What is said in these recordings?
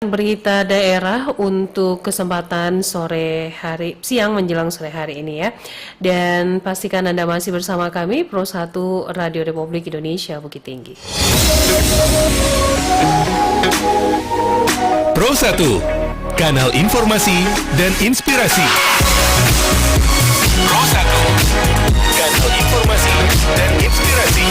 Berita daerah untuk kesempatan siang menjelang sore hari ini ya. Dan pastikan Anda masih bersama kami Pro 1 Radio Republik Indonesia Bukit Tinggi. Pro 1, kanal informasi dan inspirasi. Pro 1, kanal informasi dan inspirasi.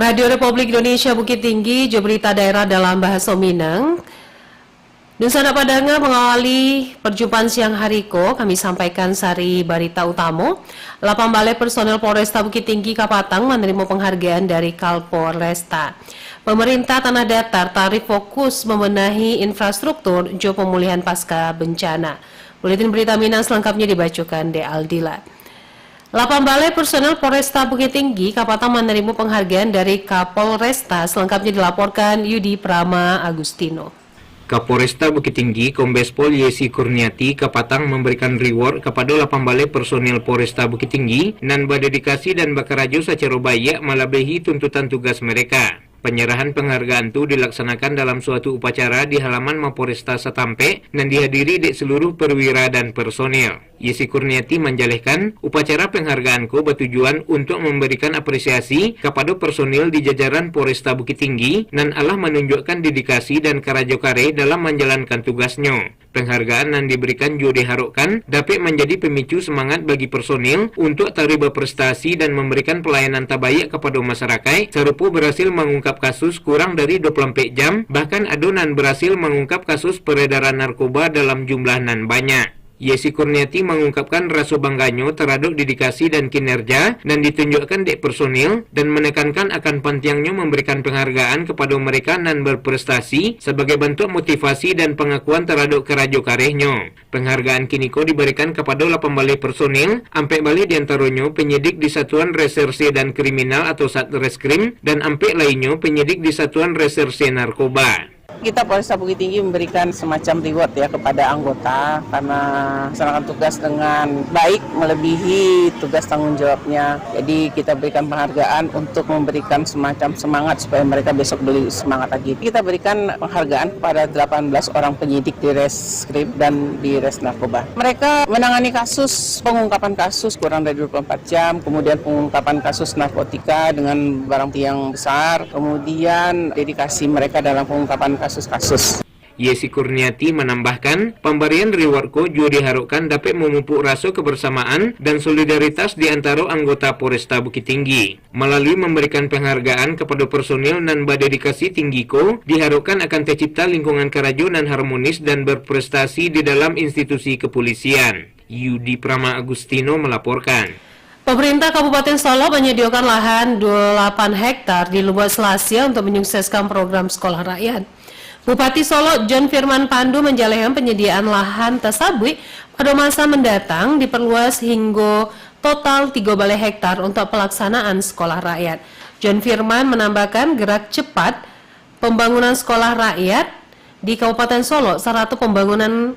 Radio Republik Indonesia Bukit Tinggi, berita daerah dalam bahasa Minang. Nusana Padanga mengawali perjumpaan siang hariko, kami sampaikan sari barita utama. Lapang Balai Personel Polresta Bukit Tinggi Kapatang menerima penghargaan dari Kapolresta. Pemerintah Tanah Datar tarif fokus membenahi infrastruktur jo pemulihan pasca bencana. Buletin berita Minang selengkapnya dibacakan De Aldila. Lapang Balai Personel Polresta Bukit Tinggi Kapatang menerima penghargaan dari Kapolresta, selengkapnya dilaporkan Yudi Prama Agustino. Kapolresta Bukit Tinggi Kombes Pol Yesi Kurniati Kapatang memberikan reward kepada Lapang Balai Personel Polresta Bukit Tinggi nan berdedikasi dan bakarajo secara baik melebihi tuntutan tugas mereka. Penyerahan penghargaan itu dilaksanakan dalam suatu upacara di halaman Mapolresta Satampe dan dihadiri di seluruh perwira dan personel. Yesi Kurniati menjelaskan, upacara penghargaanku bertujuan untuk memberikan apresiasi kepada personil di jajaran Polresta Bukit Tinggi dan Allah menunjukkan dedikasi dan karajokare dalam menjalankan tugasnya. Penghargaan yang diberikan juga diharapkan dapat menjadi pemicu semangat bagi personil untuk terus berprestasi dan memberikan pelayanan terbaik kepada masyarakat, serupa berhasil mengungkap kasus kurang dari 24 jam, bahkan adonan berhasil mengungkap kasus peredaran narkoba dalam jumlah nan banyak. Yesi Kurniati mengungkapkan rasa bangganya terhadap dedikasi dan kinerja dan ditunjukkan di personil dan menekankan akan pentingnya memberikan penghargaan kepada mereka nan berprestasi sebagai bentuk motivasi dan pengakuan terhadap kerajo-karehnya. Penghargaan kiniko diberikan kepada 8 balai personil, 4 balai diantaranya penyidik di Satuan Reserse dan Kriminal atau Satreskrim dan 4 lainnya penyidik di Satuan Reserse Narkoba. Kita Polresta Bukit Tinggi memberikan semacam reward ya kepada anggota karena melaksanakan tugas dengan baik melebihi tugas tanggung jawabnya. Jadi kita berikan penghargaan untuk memberikan semacam semangat supaya mereka besok lebih semangat lagi. Kita berikan penghargaan kepada 18 orang penyidik di Reskrim dan di Res Narkoba. Mereka menangani kasus, pengungkapan kasus kurang dari 24 jam, kemudian pengungkapan kasus narkotika dengan barang yang besar, kemudian dedikasi mereka dalam pengungkapan kasus. Yesi Kurniati menambahkan, pemberian rewardku juga diharapkan dapat memupuk rasa kebersamaan dan solidaritas di antara anggota Polresta Bukit Tinggi. Melalui memberikan penghargaan kepada personil dan berdedikasi tinggiku, diharapkan akan tercipta lingkungan kerajo dan harmonis dan berprestasi di dalam institusi kepolisian. Yudi Prama Agustino melaporkan. Pemerintah Kabupaten Solo menyediakan lahan 28 hektar di Lubuk Selasya untuk menyukseskan program sekolah rakyat. Bupati Solo John Firman Pandu menjelaskan penyediaan lahan tersebut pada masa mendatang diperluas hingga total 3 balai hektar untuk pelaksanaan sekolah rakyat. John Firman menambahkan gerak cepat pembangunan sekolah rakyat di Kabupaten Solo serta pembangunan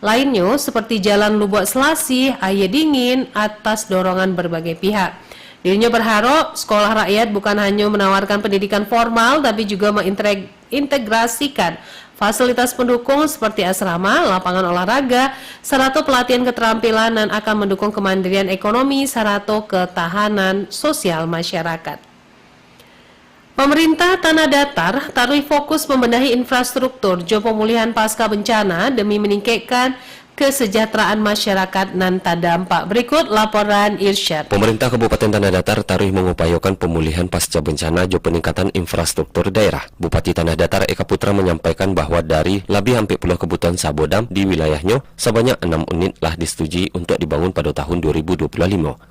lainnya seperti Jalan Lubuk Selasi, Air Dingin atas dorongan berbagai pihak. Dirinya berharap sekolah rakyat bukan hanya menawarkan pendidikan formal tapi juga mengintegrasikan fasilitas pendukung seperti asrama, lapangan olahraga, serta pelatihan keterampilan dan akan mendukung kemandirian ekonomi serta ketahanan sosial masyarakat. Pemerintah Tanah Datar taruh fokus membenahi infrastruktur jo pemulihan pasca bencana demi meningkatkan kesejahteraan masyarakat nan terdampak. Berikut laporan Irsyad. Pemerintah Kabupaten Tanah Datar tarih mengupayakan pemulihan pasca bencana jo peningkatan infrastruktur daerah. Bupati Tanah Datar Eka Putra menyampaikan bahwa dari lebih hampir puluh kebutuhan sabodam di wilayahnya, sebanyak 6 unit lah disetujui untuk dibangun pada tahun 2025.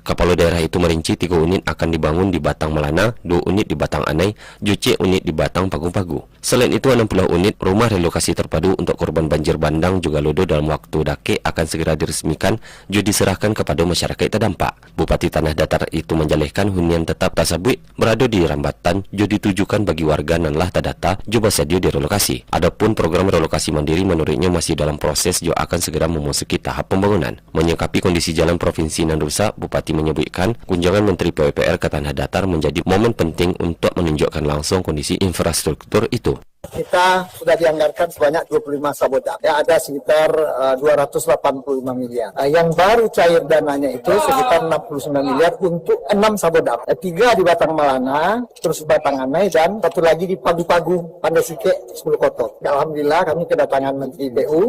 Kepala daerah itu merinci 3 unit akan dibangun di Batang Melana, 2 unit di Batang Anai, 4 unit di Batang Pagu-Pagu. Selain itu 60 unit rumah relokasi terpadu untuk korban banjir bandang juga lodo dalam waktu dake akan segera diresmikan juga diserahkan kepada masyarakat terdampak. Bupati Tanah Datar itu menjalihkan hunian tetap tersebut berada di Rambatan juga ditujukan bagi warga nan lah terdata juga sedia direlokasi. Adapun program relokasi mandiri menurutnya masih dalam proses juga akan segera memasuki tahap pembangunan. Menyikapi kondisi jalan provinsi nan rusak, Bupati menyebutkan kunjungan Menteri PUPR ke Tanah Datar menjadi momen penting untuk menunjukkan langsung kondisi infrastruktur itu. Kita sudah dianggarkan sebanyak 25 sabodam. Ya, ada sekitar 285 miliar. Yang baru cair dananya itu sekitar 69 miliar untuk 6 sabodam. 3 di Batang Melana, terus Batang Anai, dan 1 lagi di Pagu-Pagu, Pandai-Sike, 10 Koto. Alhamdulillah kami kedatangan Menteri PU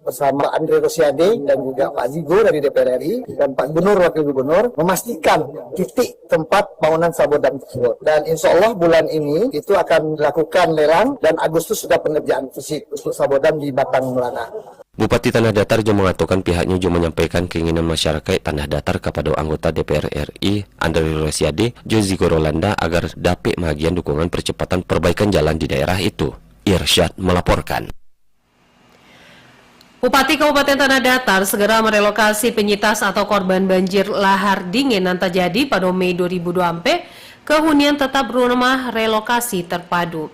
bersama Andre Rosiade dan juga Pak Zigo dari DPR RI dan Pak Gubernur, Wakil Gubernur memastikan titik tempat bangunan sabodam tersebut. Dan insya Allah bulan ini itu akan dilakukan lelang dan Agustus sudah pengerjaan fisik untuk sabodam di Batang Melana. Bupati Tanah Datar juga mengatakan pihaknya juga menyampaikan keinginan masyarakat Tanah Datar kepada anggota DPR RI Andre Rosiade, Zigo Rolanda agar dapat bagian dukungan percepatan perbaikan jalan di daerah itu. Irsyad melaporkan. Bupati Kabupaten Tanah Datar segera merelokasi penyintas atau korban banjir lahar dingin yang terjadi pada Mei 2024 ke hunian tetap rumah relokasi terpadu.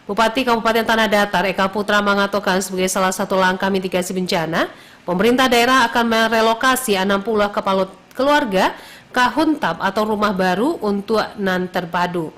Bupati Kabupaten Tanah Datar Eka Putra mengatakan sebagai salah satu langkah mitigasi bencana, pemerintah daerah akan merelokasi 60 kepala keluarga ke huntap atau rumah baru untuk nan terpadu.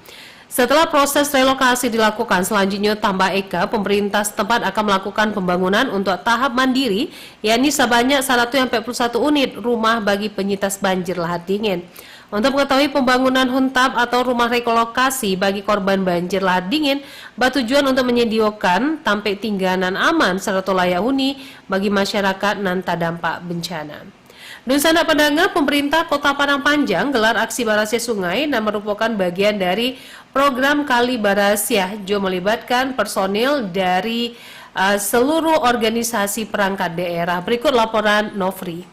Setelah proses relokasi dilakukan, selanjutnya tambah Eka, pemerintah setempat akan melakukan pembangunan untuk tahap mandiri, yakni sebanyak 141 unit rumah bagi penyintas banjir lahar dingin. Untuk mengetahui pembangunan huntap atau rumah relokasi bagi korban banjir lahar dingin, bertujuan untuk menyediakan tempat tinggalan aman serta layak huni bagi masyarakat nan terdampak bencana. Dan sanak pendengar, pemerintah Kota Padang Panjang gelar aksi Barasiah Sungai dan merupakan bagian dari program Kali Barasiah jo melibatkan personil dari seluruh organisasi perangkat daerah. Berikut laporan Nofri.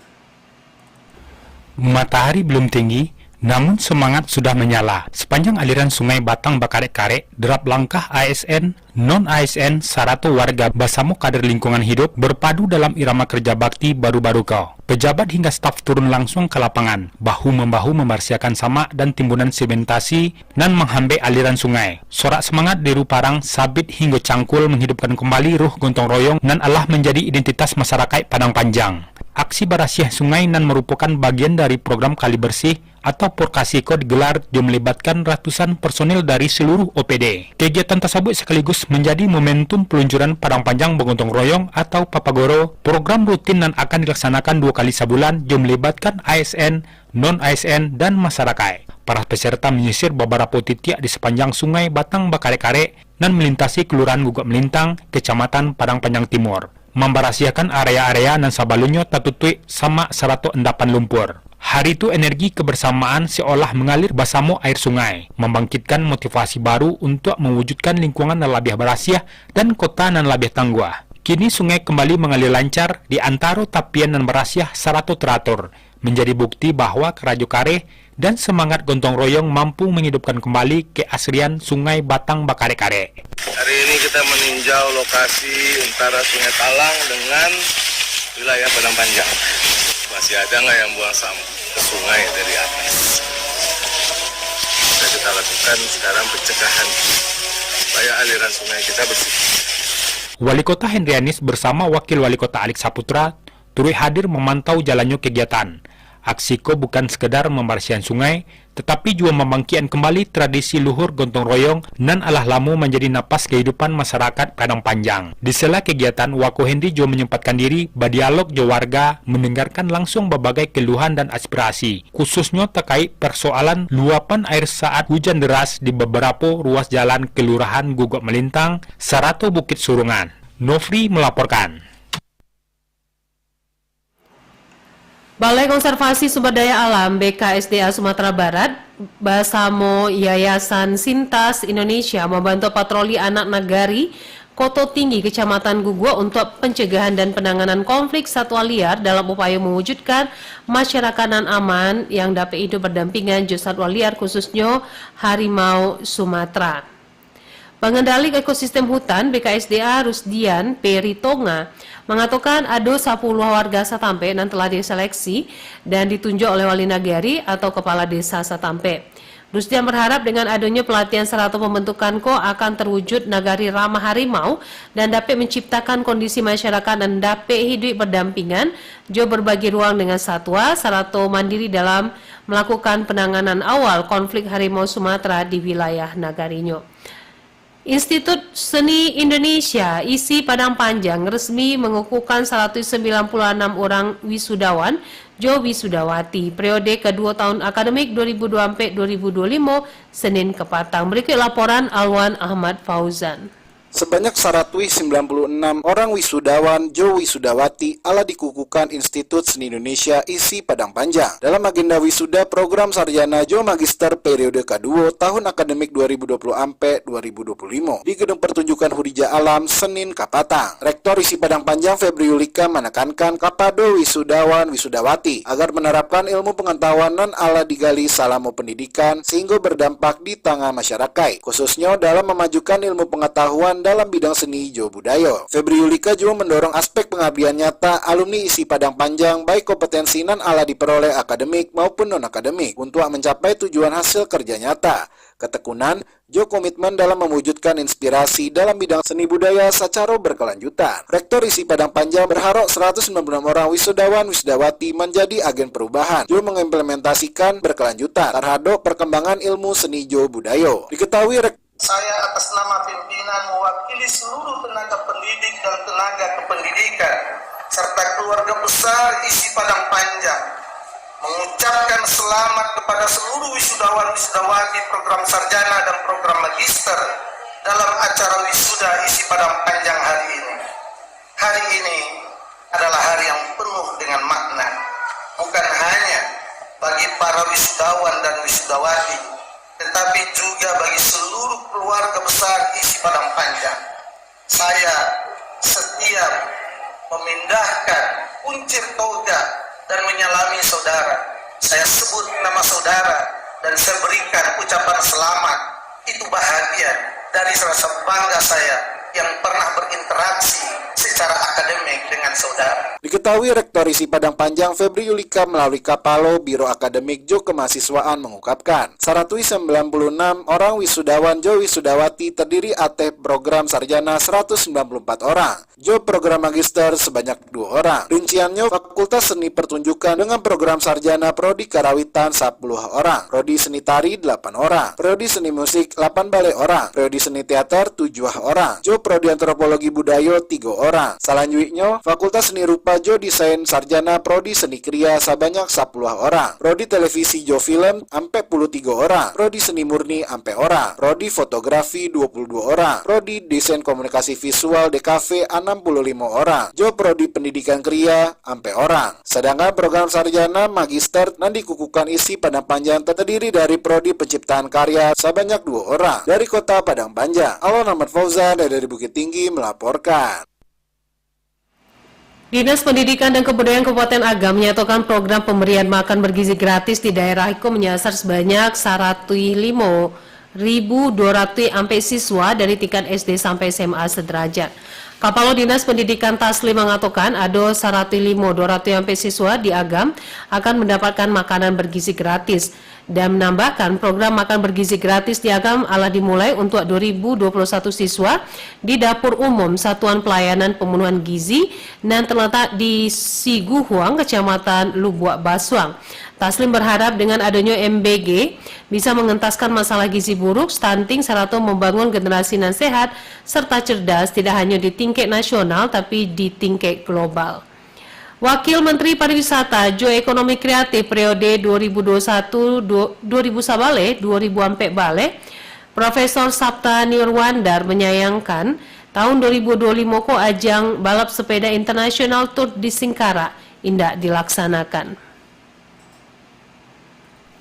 Matahari belum tinggi, namun semangat sudah menyala. Sepanjang aliran sungai Batang Bakarek-Karek, derap langkah ASN, non-ASN, saratu warga bersama kader lingkungan hidup berpadu dalam irama kerja bakti baru-baru kau. Pejabat hingga staf turun langsung ke lapangan, bahu-membahu membersihkan samak dan timbunan sementasi dan menghambai aliran sungai. Sorak semangat Deru Parang, Sabit hingga Cangkul menghidupkan kembali ruh gotong royong dan Allah menjadi identitas masyarakat Padang Panjang. Aksi Barasiah Sungai nan merupakan bagian dari program Kali Bersih atau Porkasiko digelar yang melibatkan ratusan personil dari seluruh OPD. Kegiatan tersebut sekaligus menjadi momentum peluncuran Padang Panjang Begotong Royong atau Papagoro, program rutin yang akan dilaksanakan 2 kali sebulan yang melibatkan ASN, non-ASN, dan masyarakat. Para peserta menyisir beberapa titik di sepanjang sungai Batang Bakarek-Karek dan melintasi Kelurahan Gugak Melintang, Kecamatan Padang Panjang Timur. Memberasiakan area-area dan sabalunyo tertutup sama 100 endapan lumpur. Hari itu energi kebersamaan seolah mengalir bersama air sungai, membangkitkan motivasi baru untuk mewujudkan lingkungan yang lebih berasiah dan kota yang lebih tangguh. Kini sungai kembali mengalir lancar di antara tapian dan berasiah seratu teratur, menjadi bukti bahwa Kerajo Kare dan semangat gotong royong mampu menghidupkan kembali keasrian sungai Batang Bakarek-Karek. Hari ini kita meninjau lokasi antara Sungai Talang dengan wilayah Padang Panjang. Masih ada nggak yang buang sampah ke sungai dari atas? Kita lakukan sekarang pencegahan supaya aliran sungai kita bersih. Wali Kota Hendrianis bersama Wakil Wali Kota Alex Saputra turut hadir memantau jalannya kegiatan. Aksiko bukan sekedar membersihkan sungai, tetapi juga membangkitkan kembali tradisi luhur gotong royong dan alah lamu menjadi napas kehidupan masyarakat Padang Panjang. Di sela kegiatan, Wako Hendy juga menyempatkan diri berdialog dengan warga, mendengarkan langsung berbagai keluhan dan aspirasi, khususnya terkait persoalan luapan air saat hujan deras di beberapa ruas jalan Kelurahan Gugak Melintang, serta Bukit Surungan. Nofri melaporkan. Balai Konservasi Sumber Daya Alam BKSDA Sumatera Barat bersama Yayasan Sintas Indonesia membantu patroli anak nagari Koto Tinggi Kecamatan Gugua untuk pencegahan dan penanganan konflik satwa liar dalam upaya mewujudkan masyarakat aman yang dapat hidup berdampingan dengan satwa liar khususnya harimau Sumatera. Pengendali ekosistem hutan BKSDA Rusdian Peritonga mengatakan ada 10 warga Satampe yang telah diseleksi dan ditunjuk oleh wali nagari atau kepala desa Satampe. Rusdian berharap dengan adanya pelatihan serta pembentukan akan terwujud nagari ramah harimau dan dapat menciptakan kondisi masyarakat dan dapat hidup berdampingan jo berbagi ruang dengan satwa serta mandiri dalam melakukan penanganan awal konflik harimau Sumatera di wilayah nagarinya. Institut Seni Indonesia ISI Padang Panjang resmi mengukuhkan 196 orang wisudawan jo wisudawati periode kedua tahun akademik 2024-2025 Senin ke Patang. Berikut laporan Alwan Ahmad Fauzan. Sebanyak 196 orang wisudawan jo wisudawati ala dikukuhkan Institut Seni Indonesia ISI Padang Panjang dalam agenda wisuda program sarjana jo magister periode kedua tahun akademik 2020-2025 di Gedung Pertunjukan Hudija Alam Senin Kapatang. Rektor ISI Padang Panjang Febri Yulika menekankan kepada wisudawan wisudawati agar menerapkan ilmu pengetahuan non ala digali selama pendidikan sehingga berdampak di tengah masyarakat, khususnya dalam memajukan ilmu pengetahuan dalam bidang seni jo budaya. Febri Yulika juga mendorong aspek pengabdian nyata alumni ISI Padang Panjang baik kompetensi non ala diperoleh akademik maupun non akademik untuk mencapai tujuan hasil kerja nyata, ketekunan, jo komitmen dalam mewujudkan inspirasi dalam bidang seni budaya secara berkelanjutan. Rektor ISI Padang Panjang berharap 196 orang wisudawan wisudawati menjadi agen perubahan jo mengimplementasikan berkelanjutan terhadap perkembangan ilmu seni jo budaya. Diketahui saya atas nama pimpinan mewakili seluruh tenaga pendidik dan tenaga kependidikan serta keluarga besar ISI Padang Panjang mengucapkan selamat kepada seluruh wisudawan wisudawati program sarjana dan program magister dalam acara wisuda ISI Padang Panjang hari ini. Hari ini adalah hari yang penuh dengan makna, bukan hanya bagi para wisudawan dan wisudawati, tetapi juga bagi seluruh keluarga besar ISI Padang Panjang. Saya setiap memindahkan kuncir toga dan menyalami saudara, saya sebut nama saudara dan saya berikan ucapan selamat. Itu bahagia dari rasa bangga saya yang pernah berinteraksi secara akademik dengan saudara. Diketahui Rektor ISI Padang Panjang Febri Yulika melalui Kapalo Biro Akademik Jo Kemahasiswaan mengungkapkan 196 orang wisudawan jo wisudawati terdiri atas program sarjana 194 orang, jo program magister sebanyak 2 orang. Rinciannya Fakultas Seni Pertunjukan dengan program sarjana Prodi Karawitan 10 orang, Prodi Seni Tari 8 orang, Prodi Seni Musik 8 balai orang, Prodi Seni Teater 7 orang, jo Prodi Antropologi Budaya 3 orang. Selanjutnya, Fakultas Seni Rupa jo Desain Sarjana Prodi Seni Kriya sebanyak 10 orang. Prodi Televisi jo Film 43 orang. Prodi Seni Murni 4 orang. Prodi Fotografi 22 orang. Prodi Desain Komunikasi Visual DKV 65 orang. Jo Prodi Pendidikan Kriya 4 orang. Sedangkan program sarjana magister yang dikukuhkan ISI Padang Panjang terdiri dari Prodi Penciptaan Karya sebanyak 2 orang. Dari Kota Padang Panjang, Alwan Ahmad Fauzan dari Bukit Tinggi melaporkan. Dinas Pendidikan dan Kebudayaan Kabupaten Agam menyatakan program pemberian makan bergizi gratis di daerah itu menyasar sebanyak 105.200 sampai siswa dari tingkat SD sampai SMA sederajat. Kepala Dinas Pendidikan Taslim mengatakan ada 105.200 sampai siswa di Agam akan mendapatkan makanan bergizi gratis dan menambahkan program makan bergizi gratis di Agam alah dimulai untuk 2021 siswa di Dapur Umum Satuan Pelayanan Pemenuhan Gizi dan terletak di Siguhuang, Kecamatan Lubuak Basuang. Taslim berharap dengan adanya MBG bisa mengentaskan masalah gizi buruk, stunting, serta membangun generasi yang sehat serta cerdas tidak hanya di tingkat nasional tapi di tingkat global. Wakil Menteri Pariwisata Jo Ekonomi Kreatif periode 2021-2024 Profesor Sabta Nirwandar menyayangkan tahun 2025 ajang balap sepeda internasional Tour di Singkara indak dilaksanakan.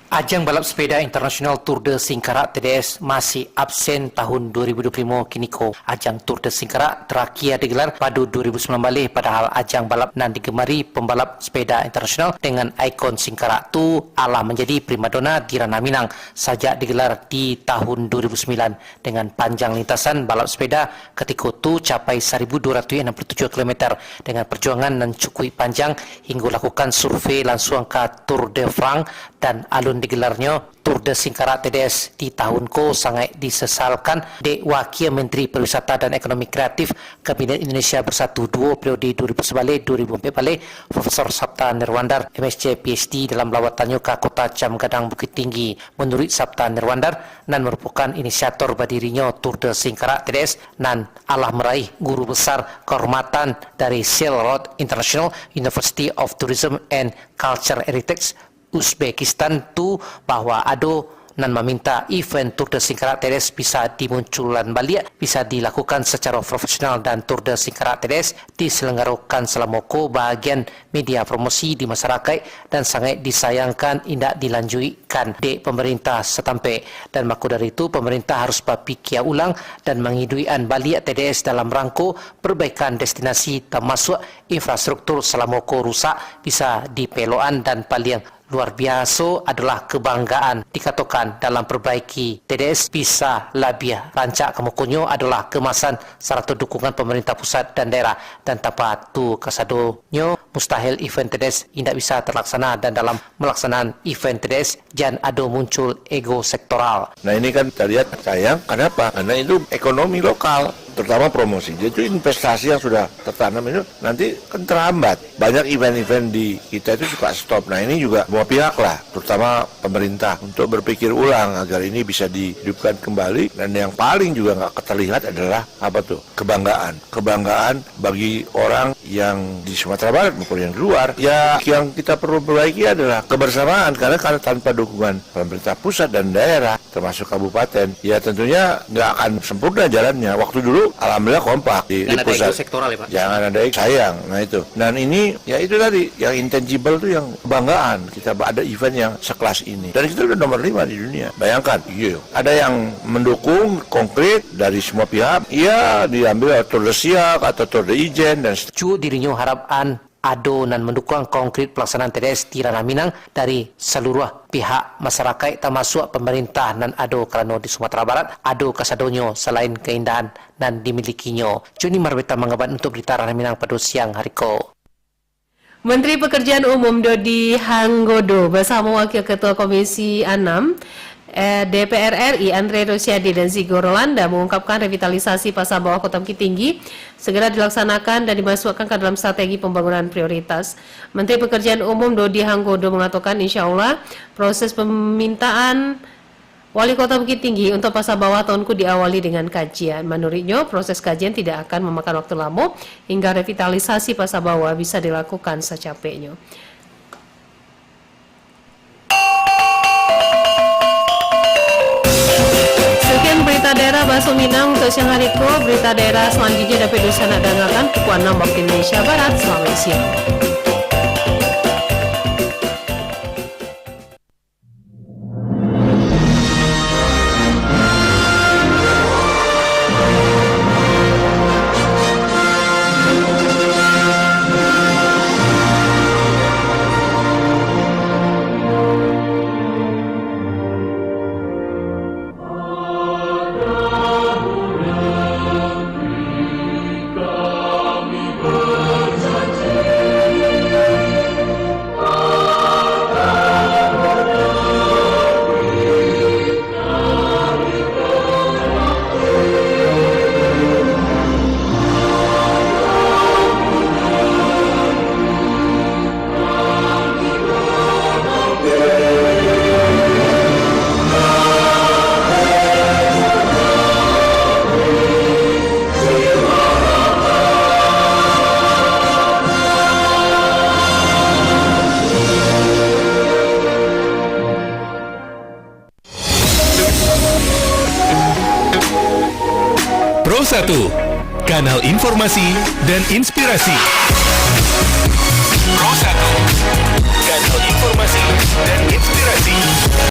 Ajang balap sepeda internasional Tour de Singkarak TDS masih absen tahun 2025 kini ko. Ajang Tour de Singkarak terakhir digelar pada 2019 padahal ajang balap nan digemari pembalap sepeda internasional dengan ikon Singkarak tu alah menjadi primadona di ranah Minang sejak digelar di tahun 2009 dengan panjang lintasan balap sepeda ketika tu capai 1267 km dengan perjuangan nan cukup panjang hingga lakukan survei langsung ke Tour de France dan alun digelarnya Tour de Singkarak TDS di tahun ko sangat disesalkan de Wakil Menteri Pariwisata dan Ekonomi Kreatif Kabinet Indonesia Bersatu 2 periode 2011-2014 Profesor Sabta Nirwandar MSc PhD dalam lawatannya ke Kota Cam Gadang Bukit Tinggi. Menurut Sabta Nirwandar nan merupakan inisiator berdirinya Tour de Singkarak TDS nan alah meraih guru besar kehormatan dari Silk Road International University of Tourism and Culture Heritage Uzbekistan tu bahwa ado nan meminta event Tour de Singkarak TDS bisa dimunculkan balik, bisa dilakukan secara profesional dan Tour de Singkarak TDS diselenggarakan selama ko bahagian media promosi di masyarakat dan sangat disayangkan tidak dilanjutkan di pemerintah setempat dan maka dari itu pemerintah harus berfikir ulang dan mengiduikan balik TDS dalam rangka perbaikan destinasi termasuk infrastruktur selama ko rusak bisa dipeloan dan paling luar biasa adalah kebanggaan dikatakan dalam perbaiki TDS bisa lebih rancak kemukunyo adalah kemasan serta dukungan pemerintah pusat dan daerah dan tanpa tu kasadonyo mustahil event TDS tidak bisa terlaksana dan dalam melaksanaan event TDS jangan ada muncul ego sektoral. Nah ini kan kita lihat sayang, kenapa? Karena itu ekonomi lokal terutama promosi. Jadi investasi yang sudah tertanam itu nanti kan terhambat. Banyak event-event di kita itu suka stop. Nah ini juga semua pihak lah, terutama pemerintah untuk berpikir ulang agar ini bisa dihidupkan kembali. Dan yang paling juga nggak terlihat adalah apa tuh? Kebanggaan. Kebanggaan bagi orang yang di Sumatera Barat maupun yang di luar. Ya yang kita perlu perbaiki adalah kebersamaan karena tanpa dukungan pemerintah pusat dan daerah termasuk kabupaten, ya tentunya nggak akan sempurna jalannya. Waktu dulu alhamdulillah kompak di pusat. Sektoral ya Pak? Jangan ada sayang. Nah itu. Dan ini ya itu tadi yang intangible tuh yang kebanggaan kita ada event yang sekelas ini. Dan kita udah nomor 5 di dunia. Bayangkan, iya. Ada yang mendukung konkret dari semua pihak. Iya diambil Tour de Siak atau Tour de Ijen dan Cu dirinya harapan ado dan mendukung konkret pelaksanaan TDS di ranah Minang dari seluruh pihak masyarakat termasuk pemerintah dan ado kerana di Sumatera Barat ado kasadonyo selain keindahan dan dimilikinya. Juni Marbeta mengabat untuk berita ranah Minang pada siang hari ko. Menteri Pekerjaan Umum Dodi Hanggodo bersama Wakil Ketua Komisi 6 DPR RI Andre Rosiadi dan Zigo Rolanda mengungkapkan revitalisasi pasar bawah Kota Bukit Tinggi segera dilaksanakan dan dimasukkan ke dalam strategi pembangunan prioritas. Menteri Pekerjaan Umum Dodi Hanggodo mengatakan insya Allah proses pemintaan Wali Kota Bukit Tinggi untuk pasar bawah tahunku diawali dengan kajian. Menurutnya proses kajian tidak akan memakan waktu lama hingga revitalisasi pasar bawah bisa dilakukan secapeknya. Berita daerah Bahasa Minang untuk siang hari ko. Berita daerah selanjutnya dapat disandarkan pukul 6 waktu Indonesia Barat. Selamat siang. Pro 1, kanal informasi dan inspirasi. Pro 1, Kanal informasi dan inspirasi.